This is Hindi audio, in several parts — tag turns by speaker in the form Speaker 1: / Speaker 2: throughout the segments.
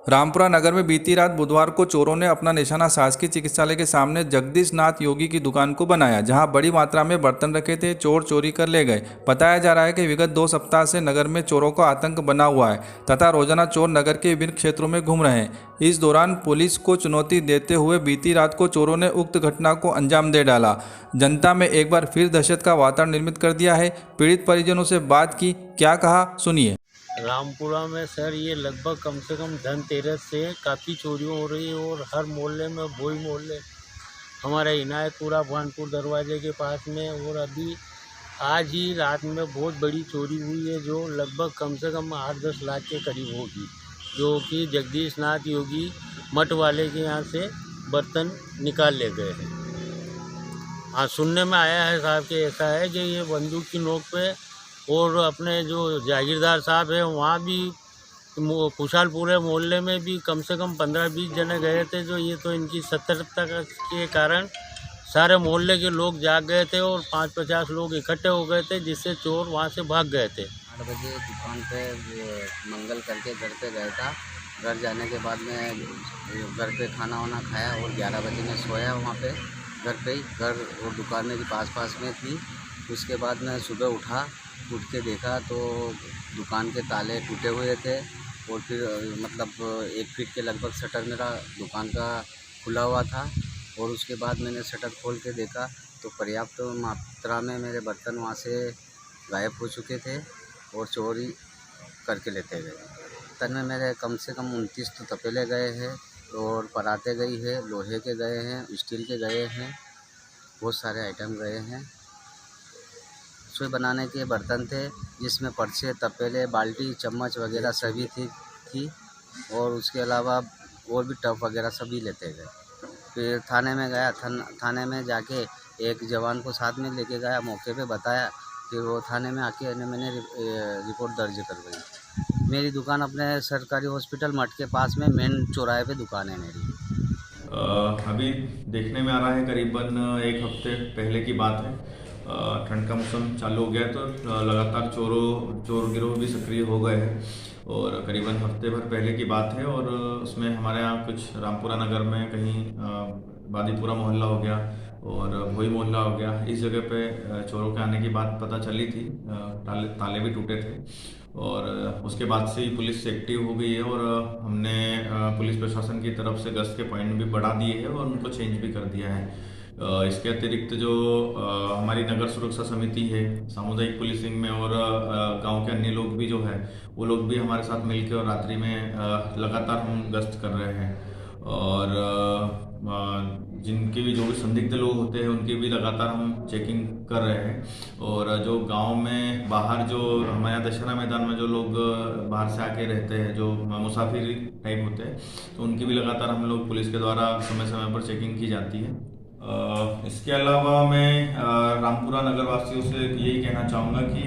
Speaker 1: रामपुरा नगर में बीती रात बुधवार को चोरों ने अपना निशाना शासकीय चिकित्सालय के सामने जगदीश नाथ योगी की दुकान को बनाया, जहां बड़ी मात्रा में बर्तन रखे थे। चोर चोरी कर ले गए। बताया जा रहा है कि विगत 2 सप्ताह से नगर में चोरों का आतंक बना हुआ है तथा रोजाना चोर नगर के विभिन्न क्षेत्रों में घूम रहे हैं। इस दौरान पुलिस को चुनौती देते हुए बीती रात को चोरों ने उक्त घटना को अंजाम दे डाला। जनता में एक बार फिर दहशत का वातावरण निर्मित कर दिया है। पीड़ित परिजनों से बात की, क्या कहा सुनिए।
Speaker 2: रामपुरा में सर ये लगभग कम से कम धनतेरस से काफ़ी चोरियाँ हो रही है और हर मोहल्ले में वही मोहल्ले हमारा इनायतपुरा भानपुर दरवाजे के पास में। और अभी आज ही रात में बहुत बड़ी चोरी हुई है जो लगभग कम से कम 8-10 लाख के करीब होगी, जो कि जगदीश नाथ योगी मठ वाले के यहाँ से बर्तन निकाल ले गए हैं। हाँ, सुनने में आया है साहब कि ऐसा है कि ये बंदूक की नोक पे और अपने जो जागीरदार साहब हैं वहाँ भी खुशहालपुरे मोहल्ले में भी कम से कम 15-20 जने गए थे। जो ये तो इनकी सतर्कता के कारण सारे मोहल्ले के लोग जाग गए थे और 5-50 लोग इकट्ठे हो गए थे, जिससे चोर वहाँ से भाग गए थे।
Speaker 3: 8 बजे दुकान पे मंगल करके घर पे गया था। घर जाने के बाद में घर पे खाना वाना खाया और 11 बजे में सोया वहाँ पे घर पे ही। घर और दुकान मेरी पास में थी। उसके बाद मैं सुबह उठ के देखा तो दुकान के ताले टूटे हुए थे और फिर मतलब 1 फीट के लगभग शटर मेरा दुकान का खुला हुआ था। और उसके बाद मैंने शटर खोल के देखा तो पर्याप्त मात्रा में मेरे बर्तन वहाँ से गायब हो चुके थे और चोरी करके लेते गए। बर्तन में मेरे कम से कम 29 तो तपेले गए हैं और पराते गई है, लोहे के गए हैं, स्टील के गए हैं, बहुत सारे आइटम गए हैं। रसोई बनाने के बर्तन थे जिसमें पर्चे, तपेले, बाल्टी, चम्मच वगैरह सभी थी और उसके अलावा और भी टब वगैरह सभी लेते गए। फिर थाने में गया। थाने में जाके एक जवान को साथ में लेके गया, मौके पे बताया। फिर वो थाने में आके मैंने रिपोर्ट दर्ज करवाई। मेरी दुकान अपने सरकारी हॉस्पिटल मठ के पास में मेन चौराहे पे दुकान है मेरी।
Speaker 1: अभी देखने में आ रहा है करीबन 1 हफ्ते पहले की बात है। ठंड का मौसम चालू हो गया तो लगातार चोर गिरोह भी सक्रिय हो गए हैं और करीबन हफ्ते भर पहले की बात है। और उसमें हमारे यहाँ कुछ रामपुरा नगर में कहीं बादीपुरा मोहल्ला हो गया और भोई मोहल्ला हो गया। इस जगह पे चोरों के आने की बात पता चली थी। ताले भी टूटे थे और उसके बाद से ही पुलिस एक्टिव हो गई है और हमने पुलिस प्रशासन की तरफ से गश्त के पॉइंट भी बढ़ा दिए हैं और उनको चेंज भी कर दिया है। इसके अतिरिक्त जो हमारी नगर सुरक्षा समिति है, सामुदायिक पुलिसिंग में और गांव के अन्य लोग भी जो है वो लोग भी हमारे साथ मिलकर और रात्रि में लगातार हम गश्त कर रहे हैं और जिनके भी जो भी संदिग्ध लोग होते हैं उनकी भी लगातार हम चेकिंग कर रहे हैं। और जो गांव में बाहर जो हमारे यहाँ दशहरा मैदान में जो लोग बाहर से आके रहते हैं, जो मुसाफिर टाइप होते हैं, तो उनकी भी लगातार हम लोग पुलिस के द्वारा समय समय पर चेकिंग की जाती है। इसके अलावा मैं रामपुरा नगर वासियों से यही कहना चाहूँगा कि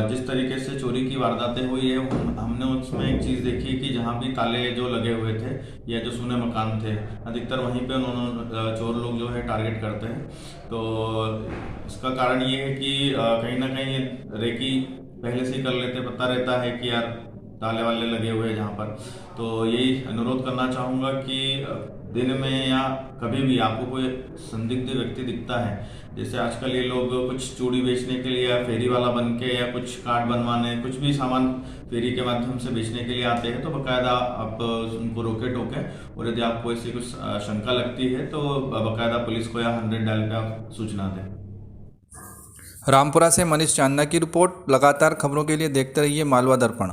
Speaker 1: जिस तरीके से चोरी की वारदातें हुई है, हमने उसमें एक चीज़ देखी कि जहाँ भी ताले जो लगे हुए थे या जो सूने मकान थे, अधिकतर वहीं पे उन्होंने चोर लोग जो है टारगेट करते हैं। तो इसका कारण ये है कि कहीं ना कहीं रेकी पहले से ही कर लेते, पता रहता है कि यार ताले वाले लगे हुए हैं जहाँ पर। तो यही अनुरोध करना चाहूँगा कि दिन में या कभी भी आपको कोई संदिग्ध व्यक्ति दिखता है, जैसे आजकल ये लोग कुछ चूड़ी बेचने के लिए या फेरी वाला बन के या कुछ कार्ड बनवाने, कुछ भी सामान फेरी के माध्यम से बेचने के लिए आते हैं, तो बाकायदा आप उनको रोके टोके और यदि आपको ऐसी कुछ शंका लगती है तो बाकायदा पुलिस को या 100 डायल पे आप सूचना दें। रामपुरा से मनीष चांदना की रिपोर्ट। लगातार खबरों के लिए देखते रहिए मालवा दर्पण।